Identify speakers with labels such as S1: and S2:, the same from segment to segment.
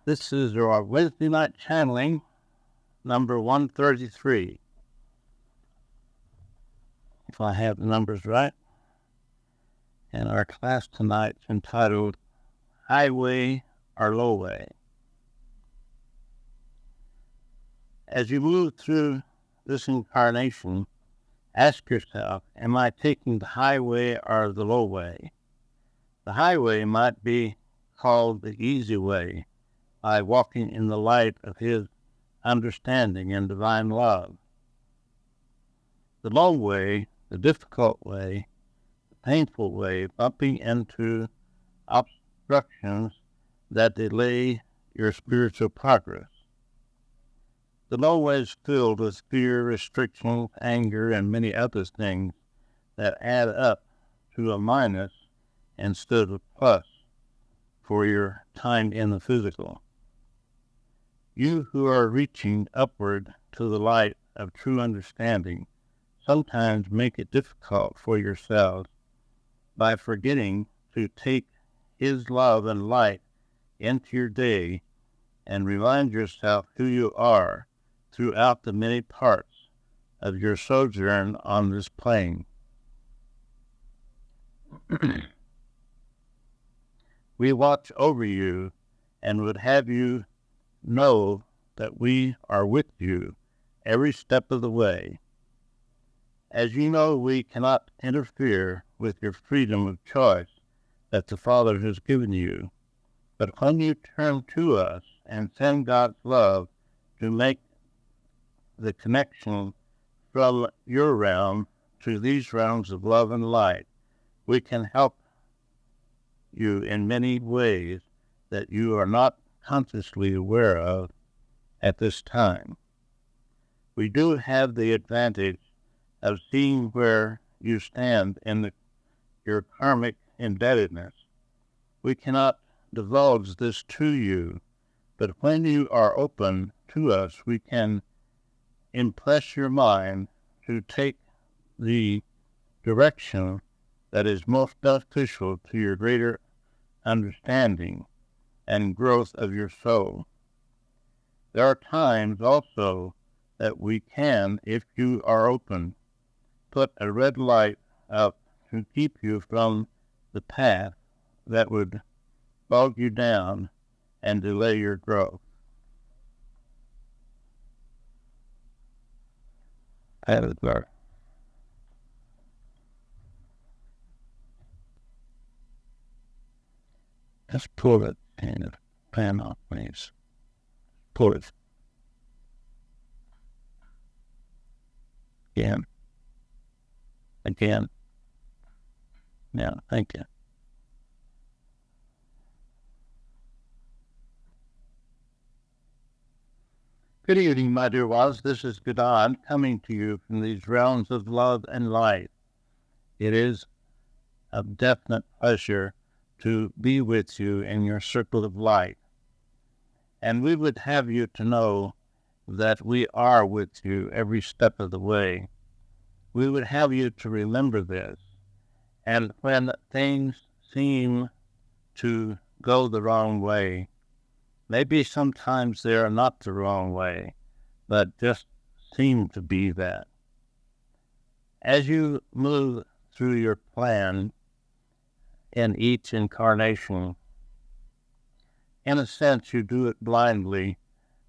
S1: This is our Wednesday night channeling, number 133. If I have the numbers right. And our class tonight is entitled Highway or Lowway. As you move through this incarnation, ask yourself, am I taking the highway or the low way? The highway might be called the easy way, by walking in the light of His understanding and divine love. The low way, the difficult way, the painful way, bumping into obstructions that delay your spiritual progress. The low way is filled with fear, restrictions, anger, and many other things that add up to a minus instead of plus for your time in the physical. You who are reaching upward to the light of true understanding sometimes make it difficult for yourselves by forgetting to take His love and light into your day and remind yourself who you are throughout the many parts of your sojourn on this plane. We watch over you and would have you know that we are with you every step of the way. As you know, we cannot interfere with your freedom of choice that the Father has given you. But when you turn to us and send God's love to make the connection from your realm to these realms of love and light, we can help you in many ways that you are not consciously aware of at this time. We do have the advantage of seeing where you stand in your karmic indebtedness. We cannot divulge this to you, but when you are open to us, we can impress your mind to take the direction that is most beneficial to your greater understanding and growth of your soul. There are times also that we can, if you are open, put a red light up to keep you from the path that would bog you down and delay your growth. Let's pull it and pan off, please. Pull it. Again. Yeah, thank you. Good evening, my dear ones. This is Don coming to you from these realms of love and light. It is a definite pleasure to be with you in your circle of light. And we would have you to know that we are with you every step of the way. We would have you to remember this. And when things seem to go the wrong way, maybe sometimes they are not the wrong way, but just seem to be that. As you move through your plan in each incarnation, in a sense you do it blindly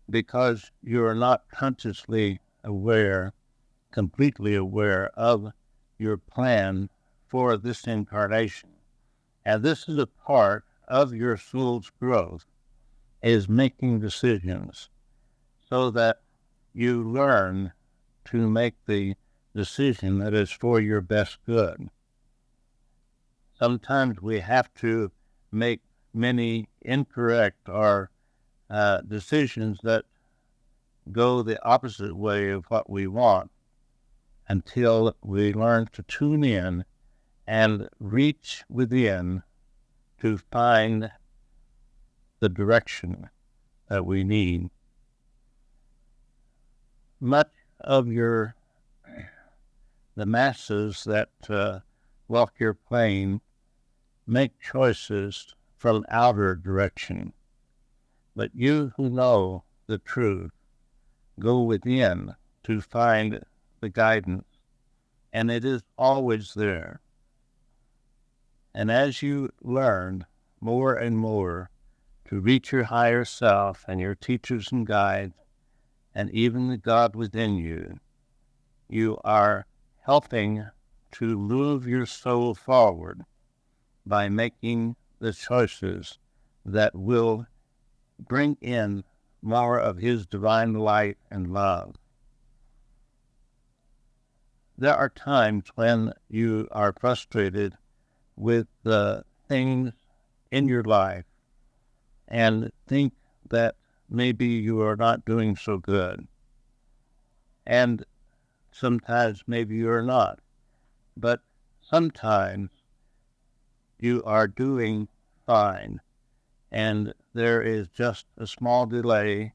S1: because you are not consciously aware, completely aware of your plan for this incarnation. And this is a part of your soul's growth, is making decisions so that you learn to make the decision that is for your best good. Sometimes we have to make many incorrect or decisions that go the opposite way of what we want until we learn to tune in and reach within to find the direction that we need. Much of the masses that walk your plane make choices from outer direction. But you who know the truth go within to find the guidance, and it is always there. And as you learn more and more to reach your higher self and your teachers and guides, and even the God within you, you are helping to move your soul forward by making the choices that will bring in more of His divine light and love. There are times when you are frustrated with the things in your life and think that maybe you are not doing so good. And sometimes maybe you're not. But sometimes you are doing fine, and there is just a small delay,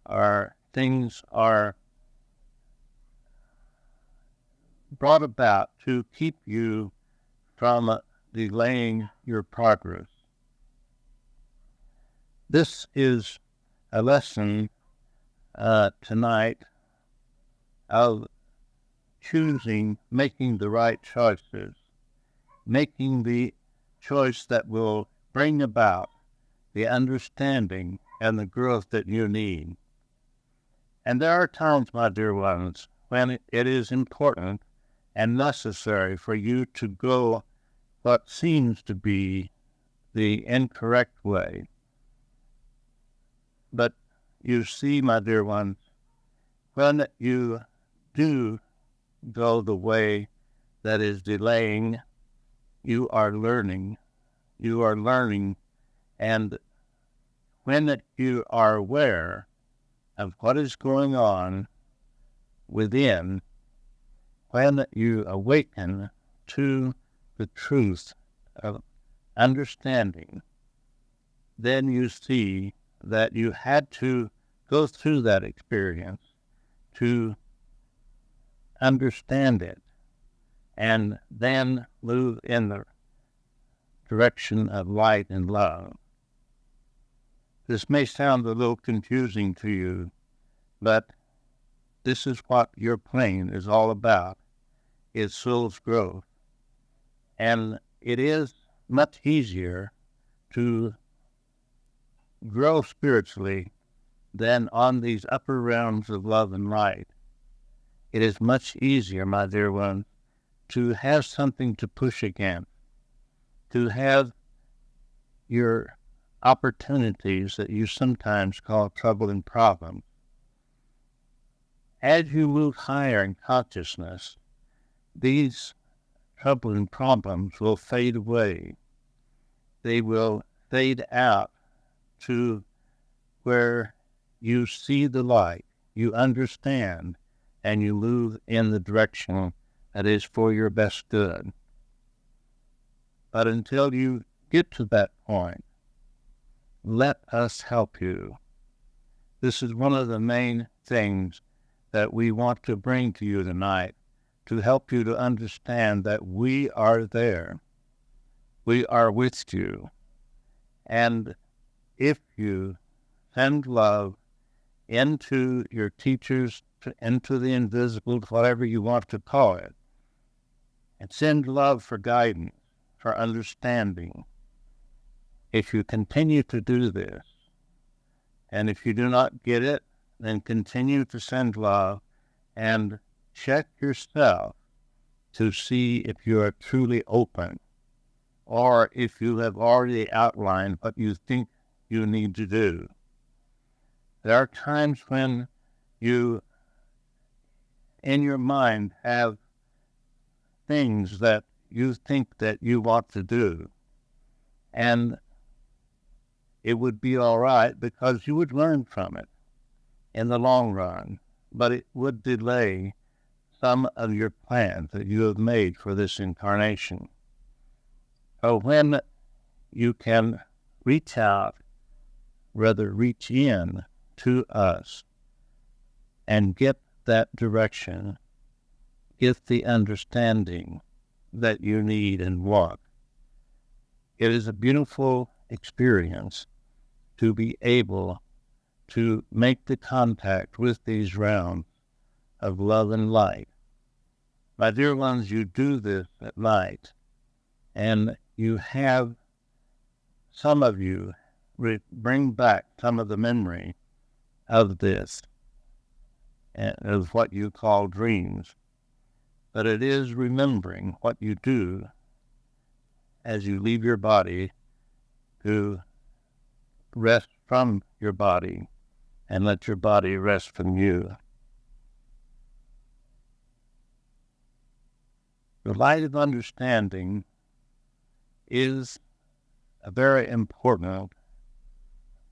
S1: or things are brought about to keep you from delaying your progress. This is a lesson tonight of making the right choices, making the choice that will bring about the understanding and the growth that you need. And there are times, my dear ones, when it is important and necessary for you to go what seems to be the incorrect way. But you see, my dear ones, when you do go the way that is delaying, you are learning. You are learning, and when you are aware of what is going on within, when you awaken to the truth of understanding, then you see that you had to go through that experience to understand it and then move in the direction of light and love. This may sound a little confusing to you, but this is what your plane is all about, is soul's growth. And it is much easier to grow spiritually than on these upper realms of love and light. It is much easier, my dear one, to have something to push against, to have your opportunities that you sometimes call trouble and problems. As you move higher in consciousness, these trouble and problems will fade away. They will fade out to where you see the light, you understand, and you move in the direction that is for your best good. But until you get to that point, let us help you. This is one of the main things that we want to bring to you tonight, to help you to understand that we are there. We are with you. And if you send love into your teachers, into the invisible, whatever you want to call it, and send love for guidance, for understanding, if you continue to do this, and if you do not get it, then continue to send love and check yourself to see if you are truly open, or if you have already outlined what you think you need to do. There are times when you, in your mind, have things that you think that you want to do, and it would be all right because you would learn from it in the long run, but it would delay some of your plans that you have made for this incarnation. So when you can reach out, rather reach in to us and get that direction, get the understanding that you need and want, it is a beautiful experience to be able to make the contact with these realms of love and light. My dear ones, you do this at night, and you have, some of you, bring back some of the memory of this, of what you call dreams. But it is remembering what you do as you leave your body to rest from your body and let your body rest from you. The light of understanding is a very important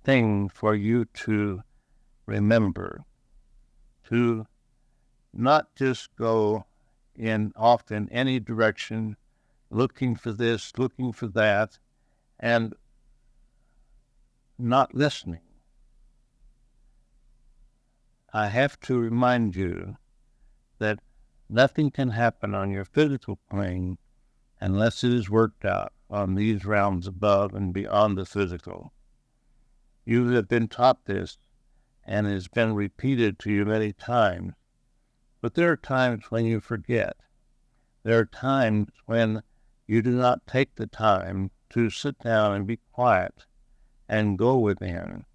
S1: thing for you to remember, to not just go off in any direction, looking for this, looking for that, and not listening. I have to remind you that nothing can happen on your physical plane unless it is worked out on these realms above and beyond the physical. You have been taught this, and it has been repeated to you many times, but there are times when you forget. There are times when you do not take the time to sit down and be quiet and go within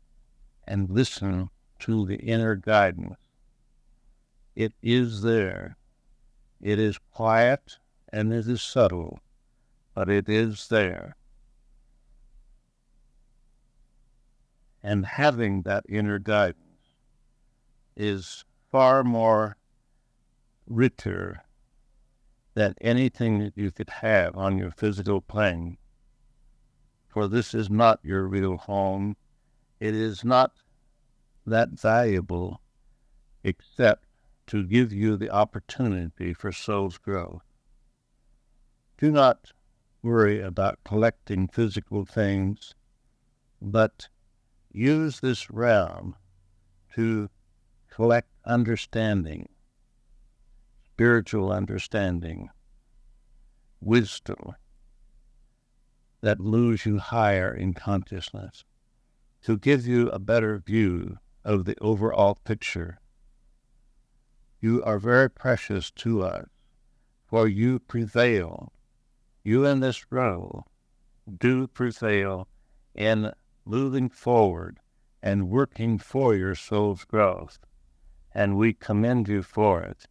S1: and listen to the inner guidance. It is there. It is quiet and it is subtle, but it is there. And having that inner guidance is far more richer than anything that you could have on your physical plane. For this is not your real home. It is not that valuable except to give you the opportunity for soul's growth. Do not worry about collecting physical things, but use this realm to collect understanding, spiritual understanding, wisdom that moves you higher in consciousness, to give you a better view of the overall picture. You are very precious to us, for you prevail. You in this role do prevail in moving forward and working for your soul's growth, and we commend you for it,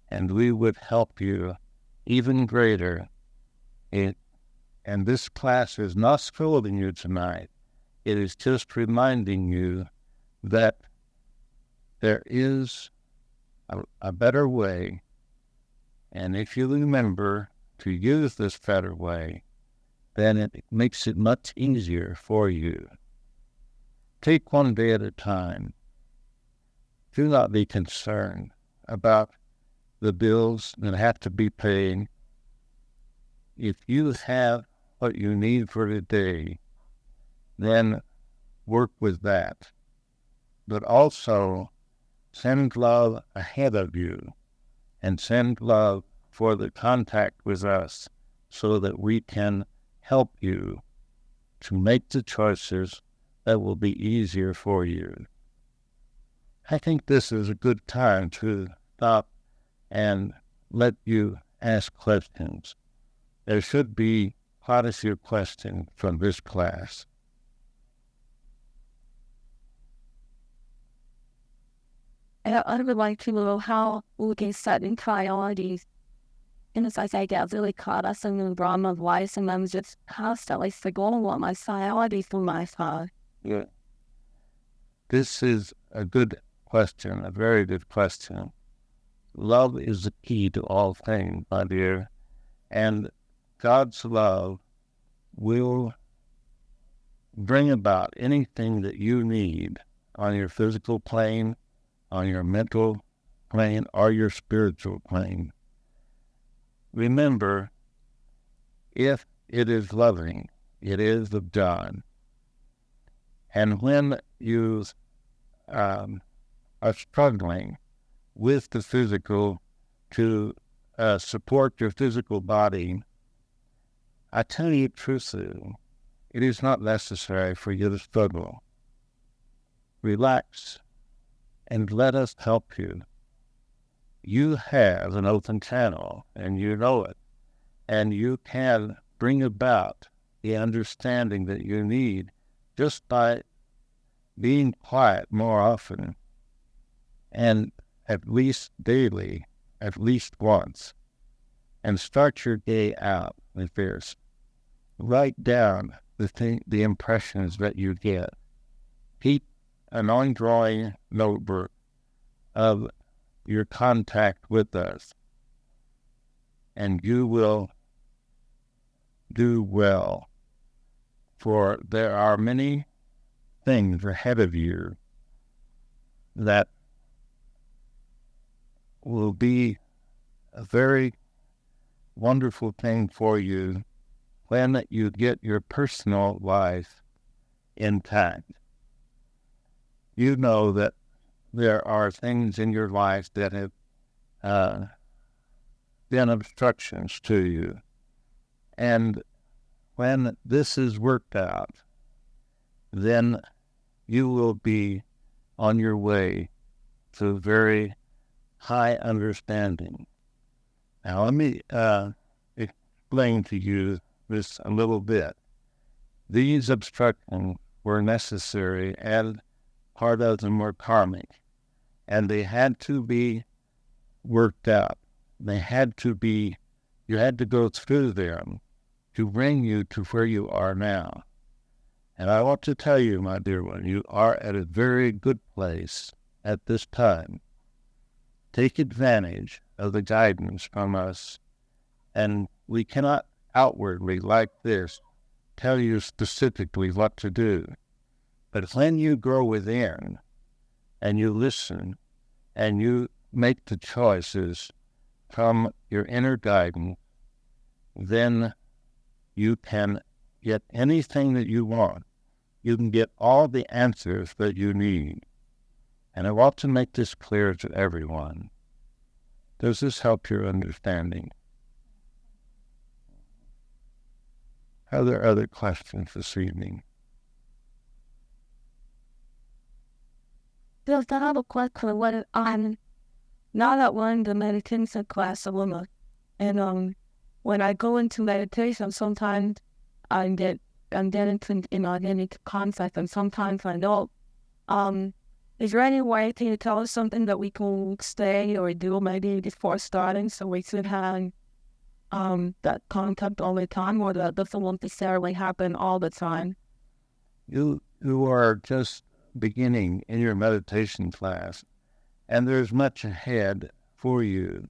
S1: and we would help you even greater. And this class is not scolding you tonight. It is just reminding you that there is a better way, and if you remember to use this better way, then it makes it much easier for you. Take one day at a time. Do not be concerned about the bills that have to be paid. If you have what you need for today, then work with that. But also send love ahead of you and send love for the contact with us so that we can help you to make the choices that will be easier for you. I think this is a good time to stop and let you ask questions. There should be quite a few questions from this class.
S2: I would like to know how we can set in priorities. And as I say, that really caught us in the drama of life, and I'm just constantly forgetting what my priorities for my side.
S1: Yeah. This is a good question, a very good question. Love is the key to all things, my dear, and God's love will bring about anything that you need on your physical plane, on your mental plane, or your spiritual plane. Remember, if it is loving, it is of God. And when you are struggling with the physical to support your physical body, I tell you truthfully, it is not necessary for you to struggle. relax and let us help you. You have an open channel, and you know it, and you can bring about the understanding that you need just by being quiet more often, and at least daily, at least once, and start your day out with this. Write down the impressions that you get. Keep an ongoing notebook of your contact with us, and you will do well, for there are many things ahead of you that will be a very wonderful thing for you when you get your personal life intact. You know that there are things in your life that have been obstructions to you. And when this is worked out, then you will be on your way to very high understanding. Now, let me explain to you this a little bit. These obstructions were necessary, and part of them were karmic, and they had to be worked out. You had to go through them to bring you to where you are now. And I want to tell you, my dear one, you are at a very good place at this time. Take advantage of the guidance from us, and we cannot outwardly, like this, tell you specifically what to do. But when you grow within, and you listen, and you make the choices from your inner guidance, then you can get anything that you want. You can get all the answers that you need. And I want to make this clear to everyone. Does this help your understanding? Are there other questions this evening?
S2: There's another question. When I'm not at one the meditation class a woman, and when I go into meditation, sometimes I get into inorganic concepts, and sometimes I don't. Is there any way can you tell us something that we can say or do maybe before starting, so we should have that contact all the time, or that doesn't necessarily happen all the time?
S1: You are just beginning in your meditation class, and there's much ahead for you.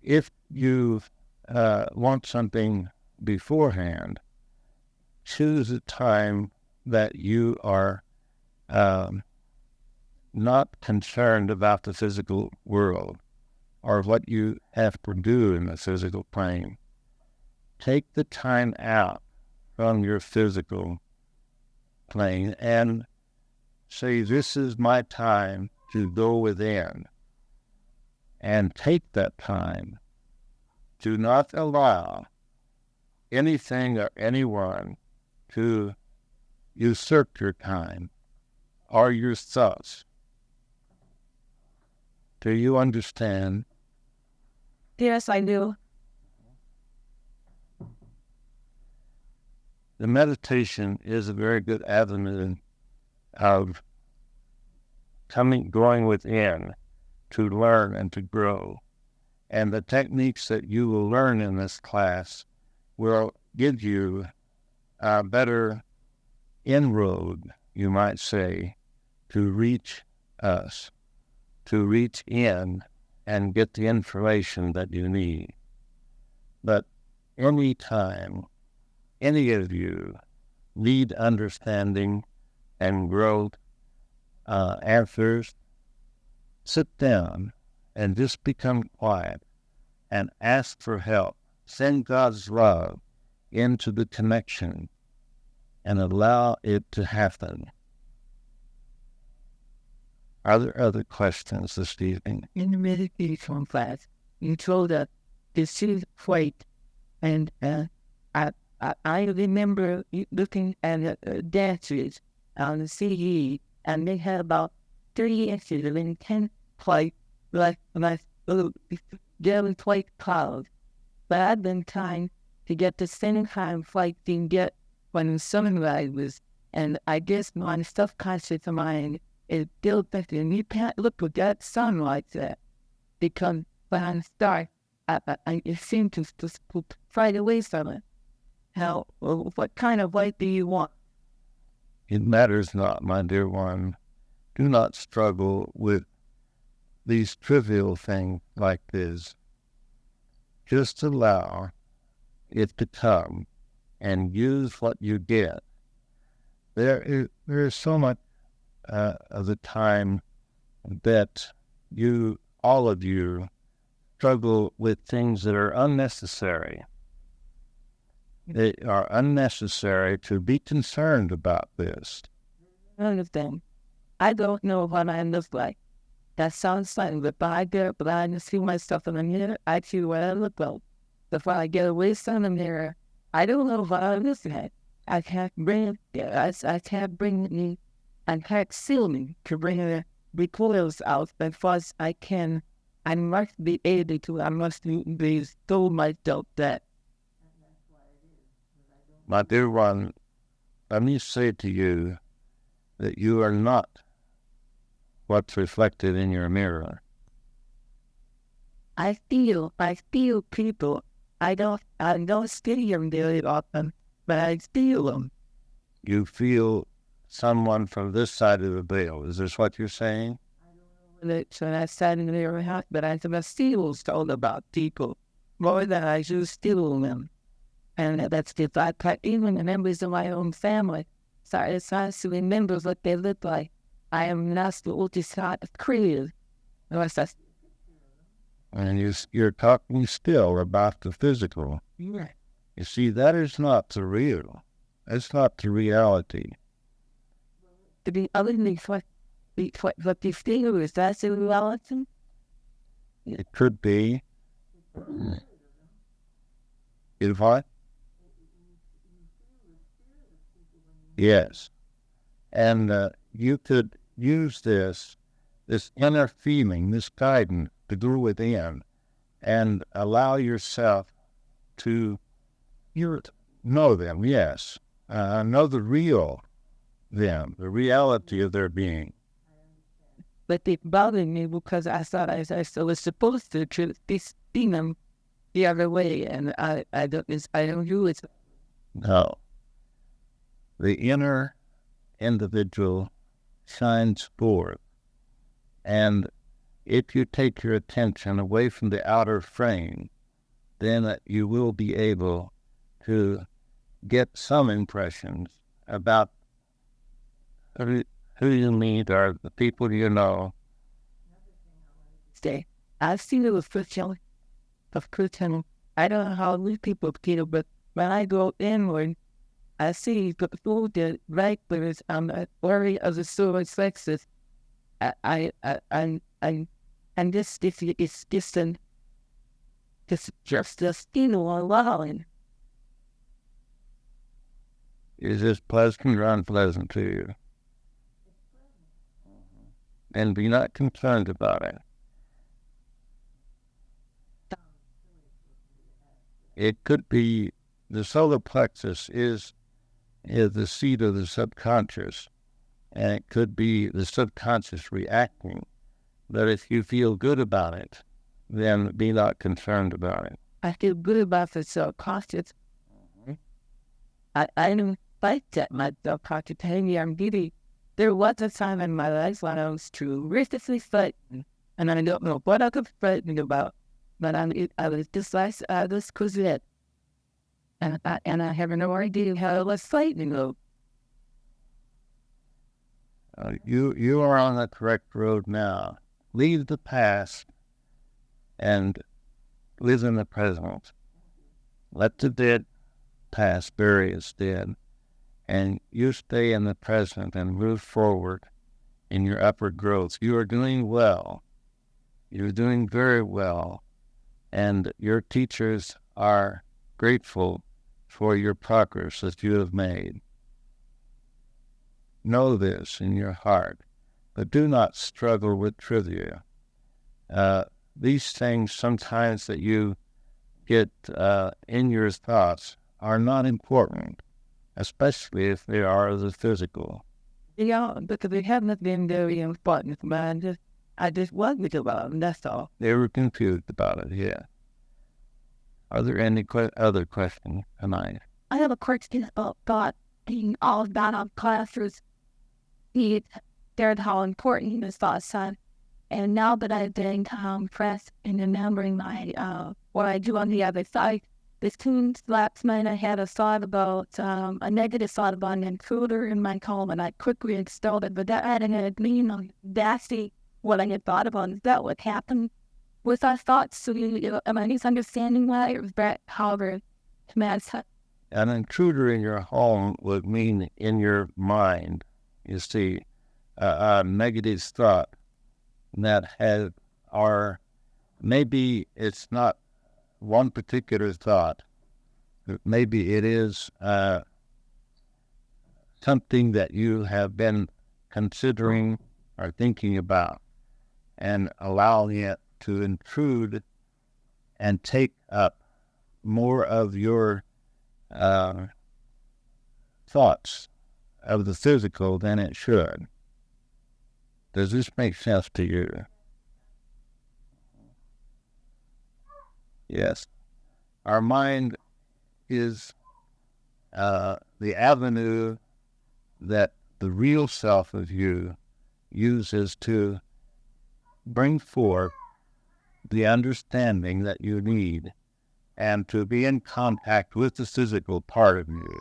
S1: If you want something beforehand, choose a time that you are not concerned about the physical world or what you have to do in the physical plane. Take the time out from your physical plane and say, this is my time to go within, and take that time. Do not allow anything or anyone to usurp your time or your thoughts. Do you understand?
S2: Yes, I do.
S1: The meditation is a very good avenue of going within to learn and to grow. And the techniques that you will learn in this class will give you a better inroad, you might say, to reach us, to reach in and get the information that you need. But any time any of you need understanding and growth, answers, sit down and just become quiet and ask for help. Send God's love into the connection and allow it to happen. Are there other questions this evening?
S3: In the meditation class, you told us to see flight, and I remember looking at dances on the CD, and they had about 30 inches of intense light, like little daily white clouds. But I've been trying to get the same kind of light you can get when the sun rises, and I guess my subconscious mind is still thinking, you can't look at that sun like that, because when I start, it seems to just right away from it. What kind of light do you want?
S1: It matters not, my dear one. Do not struggle with these trivial things like this. Just allow it to come and use what you get. There is so much of the time that all of you, struggle with things that are unnecessary. They are unnecessary to be concerned about this.
S3: I understand. I don't know what I look like. That sounds funny, but I get, but I see myself in the mirror, I see what I look like. But when I get away from the mirror, I don't know what I look like. I can't bring seal me to bring the recoils out as far as I can. I must be able to, I must be told myself that.
S1: My dear one, let me say to you that you are not what's reflected in your mirror.
S3: I feel people. I don't see them very often, but I feel them.
S1: You feel someone from this side of the veil. Is this what you're saying?
S3: So I sat in their house, but I still told about people more than I just feel them. And that's the fact that even the members of my own family started to remember what they look like. I am not the oldest side of creative.
S1: And you're talking still about the physical.
S3: Right.
S1: You see, that is not the real. That's not the reality.
S3: To be other than what you feel is, that's the reality?
S1: It could be. Is what? Yes. And you could use this inner feeling, this guidance to go within and allow yourself to know them, yes. Know the real them, the reality of their being.
S3: But it bothered me because I thought I was supposed to be seeing them the other way, and I don't do it.
S1: No. The inner individual shines forth, and if you take your attention away from the outer frame, then you will be able to get some impressions about who you meet or the people you know.
S3: I've seen it with Christian. I don't know how these people feel, but when I go inward, I see the people that right there is worry of the solar sexes. And this is distant. It's just a skin allowing.
S1: Is this pleasant or unpleasant to you? And be not concerned about it. It could be the solar plexus is the seat of the subconscious, and it could be the subconscious reacting. But if you feel good about it, then be not concerned about it.
S3: I feel good about the subconscious. Mm-hmm. I don't fight that my subconscious. I'm giddy. There was a time in my life when I was terrifically frightened, and I don't know what I was frightened about, but I was just like this Cosette. And I have no idea how I was fighting though.
S1: You are on the correct road now. Leave the past and live in the present. Let the dead past bury its dead, and you stay in the present and move forward in your upward growth. You are doing well. You're doing very well, and your teachers are grateful for your progress that you have made. know this in your heart, but do not struggle with trivia. These things sometimes that you get in your thoughts are not important, especially if they are the physical.
S3: Yeah, because it hasn't been very important, man. I just wasn't about them, that's all.
S1: They were confused about it, yeah. Are there any other questions tonight?
S2: I have a question about God being all about our classes. They're how important this thoughts are. And now that I've been pressed in remembering my what I do on the other side, this last night I had a thought about a negative thought about an intruder in my home, and I quickly installed it. But that didn't mean that's what I had thought about. Is that what happened with our thoughts? So am I misunderstanding why, or is that however commands?
S1: An intruder in your home would mean in your mind, you see, a negative thought that maybe it's not one particular thought, but maybe it is something that you have been considering or thinking about, and allowing it to intrude and take up more of your thoughts of the physical than it should. Does this make sense to you? Yes. Our mind is the avenue that the real self of you uses to bring forth the understanding that you need and to be in contact with the physical part of you.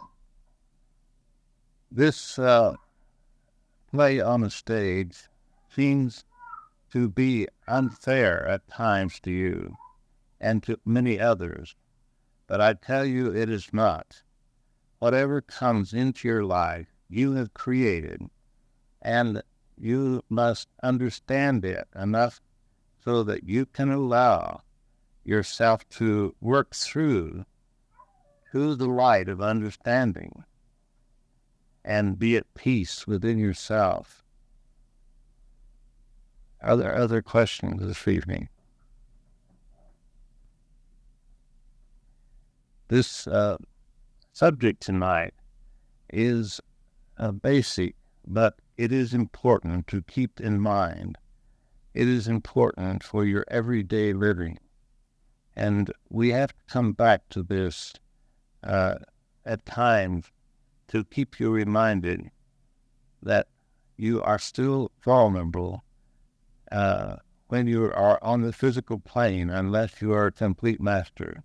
S1: This play on a stage seems to be unfair at times to you and to many others, but I tell you it is not. Whatever comes into your life, you have created, and you must understand it enough so that you can allow yourself to work through to the light of understanding and be at peace within yourself. Are there other questions this evening? This subject tonight is basic, but it is important to keep in mind. It is important for your everyday living. And we have to come back to this at times to keep you reminded that you are still vulnerable when you are on the physical plane, unless you are a complete master.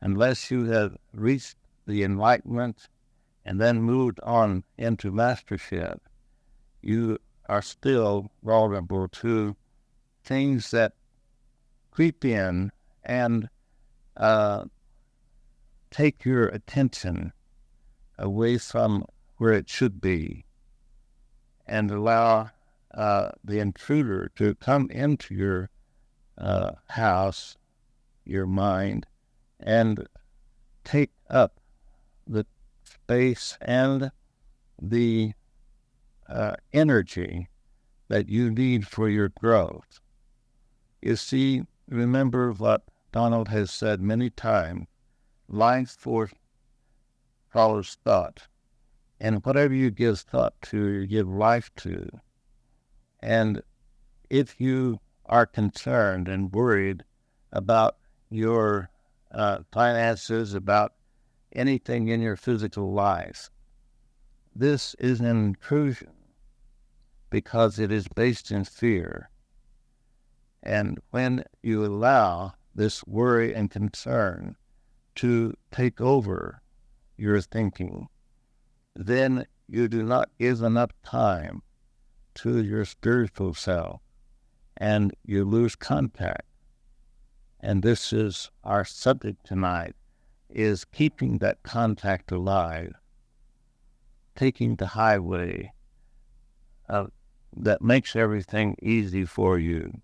S1: Unless you have reached the enlightenment and then moved on into mastership, you are still vulnerable to things that creep in and take your attention away from where it should be and allow the intruder to come into your house, your mind, and take up the space and the energy that you need for your growth. You see, remember what Donald has said many times, life force follows thought. And whatever you give thought to, you give life to. And if you are concerned and worried about your finances, about anything in your physical life, this is an intrusion because it is based in fear. And when you allow this worry and concern to take over your thinking, then you do not give enough time to your spiritual self, and you lose contact. And this is our subject tonight, is keeping that contact alive, taking the highway that makes everything easy for you.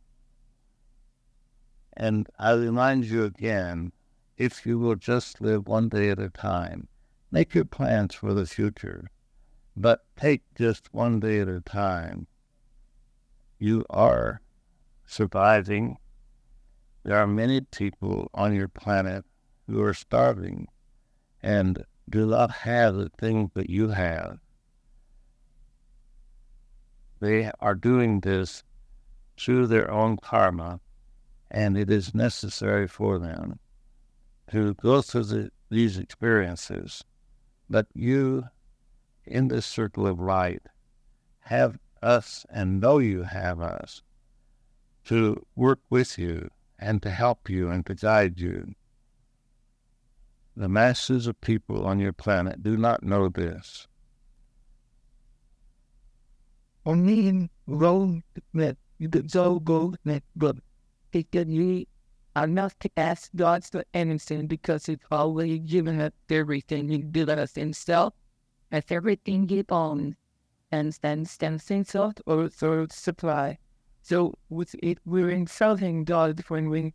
S1: And I remind you again, if you will just live one day at a time, make your plans for the future. but take just one day at a time. You are surviving. There are many people on your planet who are starving and do not have the things that you have. They are doing this through their own karma, and it is necessary for them to go through these experiences. But you, in this circle of light, have us and know you have us to work with you and to help you and to guide you. The masses of people on your planet do not know this.
S3: Only road that so go that good. Because you are not to ask God for anything because it's already given us everything. He did us himself as everything he owns and then things out or through supply. So with it, we're insulting God when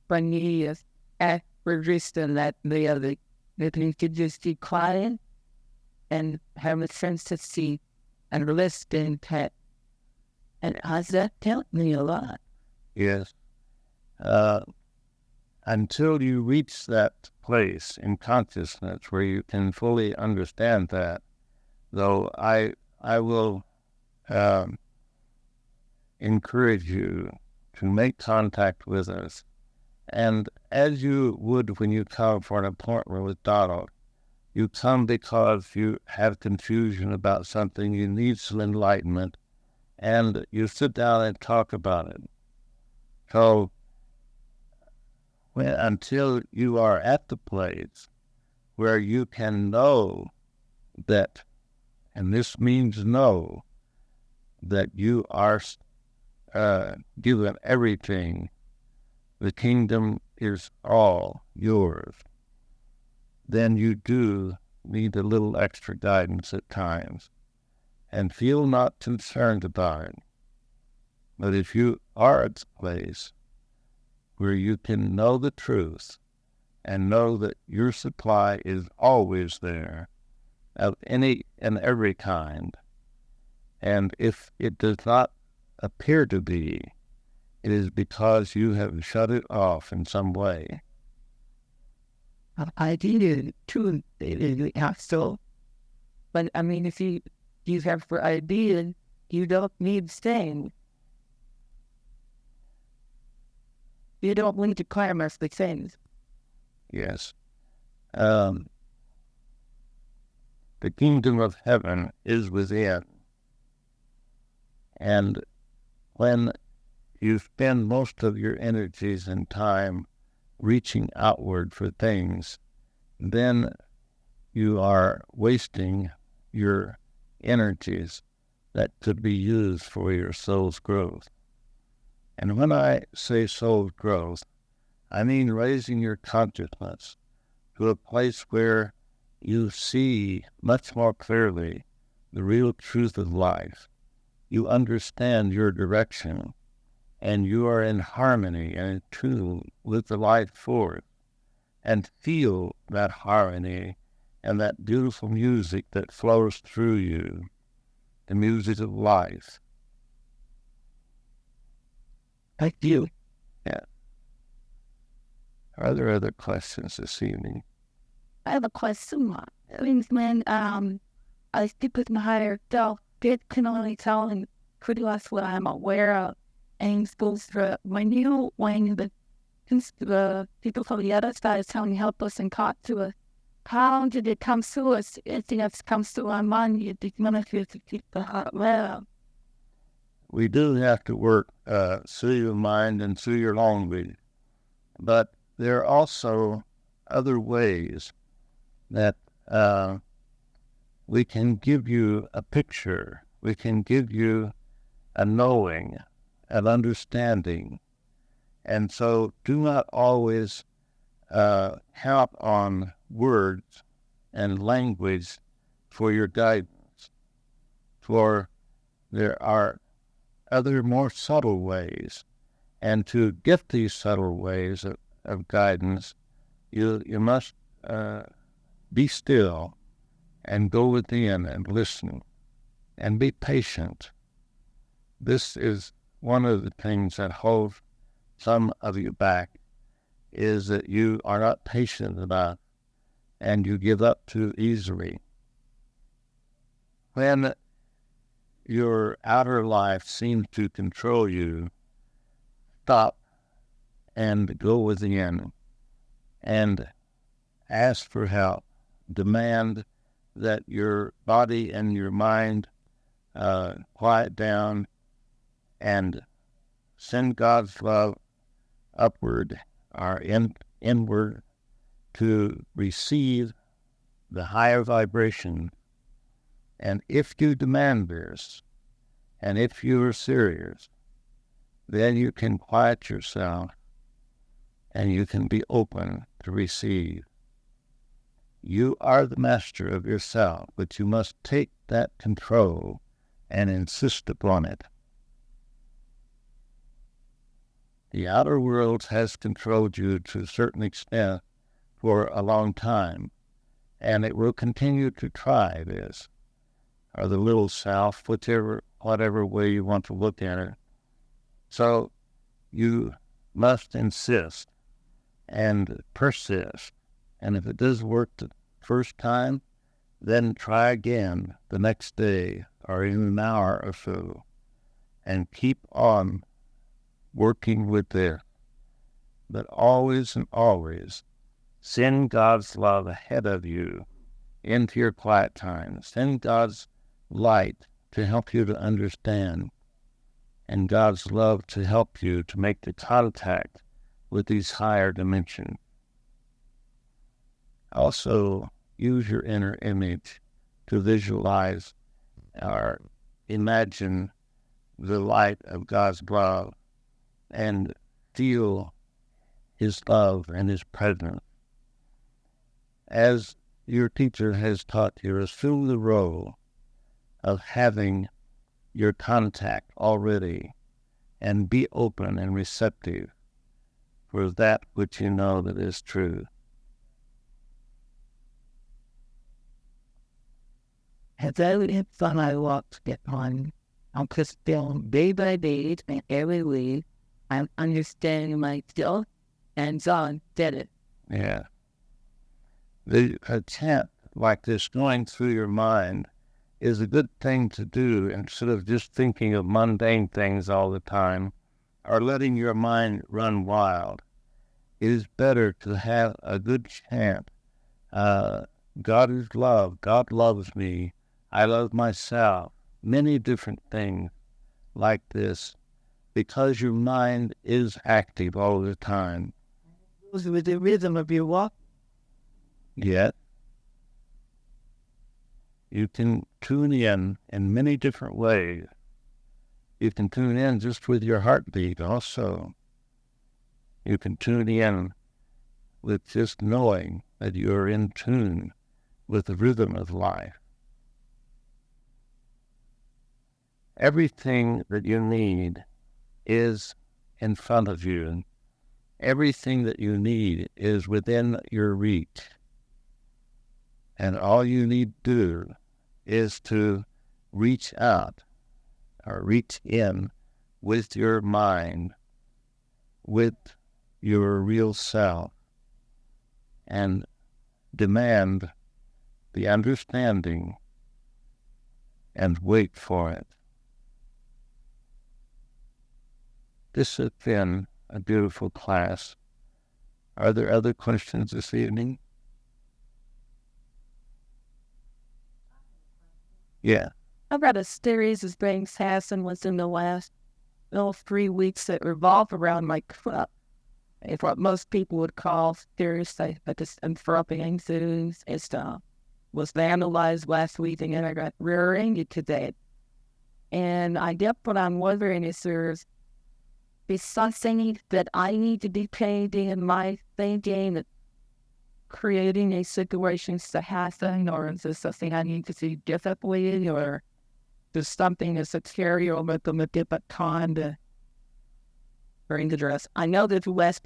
S3: he is at resisting that the other, that we could just be quiet and have a sense to see and listen to. And has that helped me a lot?
S1: Yes. Until you reach that place in consciousness where you can fully understand that, though I will encourage you to make contact with us. And as you would when you come for an appointment with Donald, you come because you have confusion about something, you need some enlightenment, and you sit down and talk about it. So until you are at the place where you can know that, and this means know, that you are given everything, the kingdom is all yours, then you do need a little extra guidance at times. And feel not concerned about it. But if you are at the place where you can know the truth and know that your supply is always there of any and every kind, and if it does not appear to be, it is because you have shut it off in some way.
S3: I did it too. So, but I mean, if you have for idea, you don't need saying. You don't need to clamor the things.
S1: Yes. The kingdom of heaven is within. And when you spend most of your energies and time reaching outward for things, then you are wasting your energies that could be used for your soul's growth. And when I say soul's growth, I mean raising your consciousness to a place where you see much more clearly the real truth of life. You understand your direction, and you are in harmony and in tune with the life force, and feel that harmony and that beautiful music that flows through you, the music of life.
S3: Thank you.
S1: Yeah. Are there other questions this evening?
S2: I have a question. I mean, when I speak with my higher self, it can only tell and produce what I'm aware of. And supposed to, when the people from the other side is telling help us and talk to us, how did it come to us? It comes to our mind. You manifest to keep the heart well.
S1: We do have to work through your mind and through your language, but there are also other ways that we can give you a picture, we can give you a knowing, an understanding. And so do not always count on words and language for your guidance, for there are other more subtle ways. And to get these subtle ways of guidance, you must be still and go within and listen and be patient. This is one of the things that holds some of you back, is that you are not patient enough and you give up too easily. When your outer life seems to control you, stop and go within and ask for help. Demand that your body and your mind quiet down and send God's love upward or inward to receive the higher vibration. And if you demand this, and if you are serious, then you can quiet yourself and you can be open to receive. You are the master of yourself, but you must take that control and insist upon it. The outer world has controlled you to a certain extent for a long time, and it will continue to try this, or the little self, whatever way you want to look at it. So you must insist and persist, and if it does work the first time, then try again the next day or in an hour or so, and keep on working with this. But always and always send God's love ahead of you into your quiet time. Send God's light to help you to understand, and God's love to help you to make the contact with these higher dimensions. Also, use your inner image to visualize or imagine the light of God's love and feel His love and His presence. As your teacher has taught you, assume the role of having your contact already and be open and receptive for that which you know that is true.
S3: As I live on my walks get on, I'm just feeling day by day and every week I'm understanding myself, and God did it.
S1: Yeah. The chant like this going through your mind is a good thing to do instead of just thinking of mundane things all the time or letting your mind run wild. It is better to have a good chant. God is love. God loves me. I love myself. Many different things like this, because your mind is active all the time.
S3: With the rhythm of your walk.
S1: Yet, you can tune in many different ways. You can tune in just with your heartbeat also. You can tune in with just knowing that you're in tune with the rhythm of life. Everything that you need is in front of you. Everything that you need is within your reach. And all you need to do is to reach out or reach in with your mind, with your real self, and demand the understanding and wait for it. This has been a beautiful class. Are there other questions this evening? Yeah.
S2: I've got a series of things happened within the last 3 weeks that revolve around my cup. It's what most people would call seriously, but just anthroping things and stuff. Was vandalized last week, and I got rear-ended today. And I guess what I'm wondering is there's something that I need to be changing in my thinking, that creating a situation to happen, or is there something I need to see differently, or there's something that's a carryover from a different time to bring the dress. I know there's less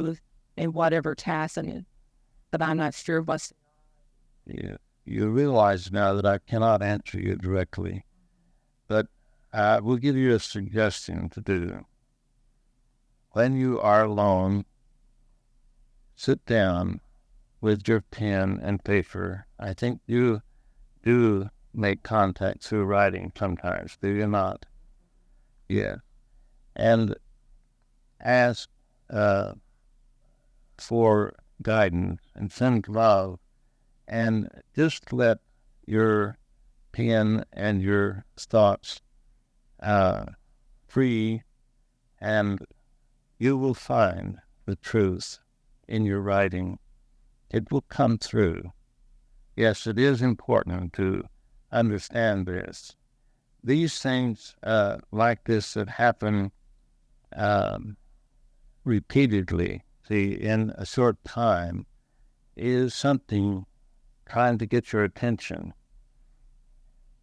S2: in whatever task it is, but I'm not sure what's...
S1: Yeah. You realize now that I cannot answer you directly. But I will give you a suggestion to do. When you are alone, sit down with your pen and paper. I think you do make contact through writing sometimes, do you not? Yeah. And ask for guidance and send love, and just let your pen and your thoughts free, and you will find the truth in your writing. It will come through. Yes, it is important to understand this. These things like this that happen repeatedly, see, in a short time, is something trying to get your attention,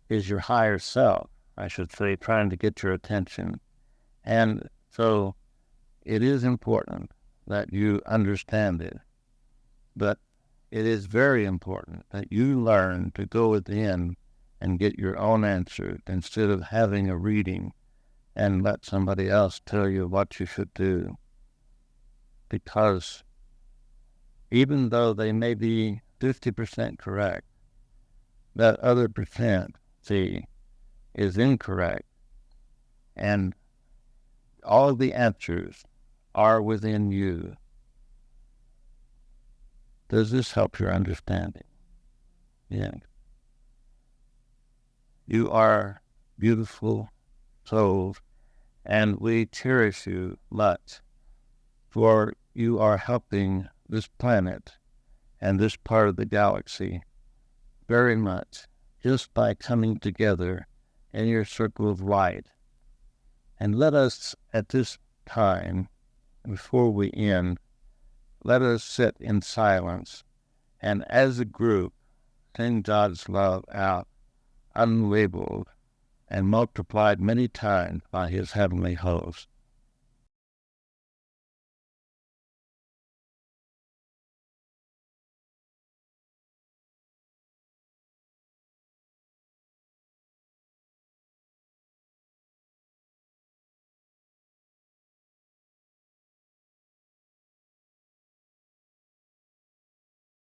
S1: is your higher self, I should say, trying to get your attention. And so it is important that you understand it, but it is very important that you learn to go within and get your own answer instead of having a reading and let somebody else tell you what you should do. Because even though they may be 50% correct, that other percent, see, is incorrect. And all of the answers are within you. Does this help your understanding? Yeah. You are beautiful souls, and we cherish you much, for you are helping this planet and this part of the galaxy very much just by coming together in your circle of light. And let us, at this time, before we end, let us sit in silence and as a group sing God's love out, unlabeled and multiplied many times by his heavenly host.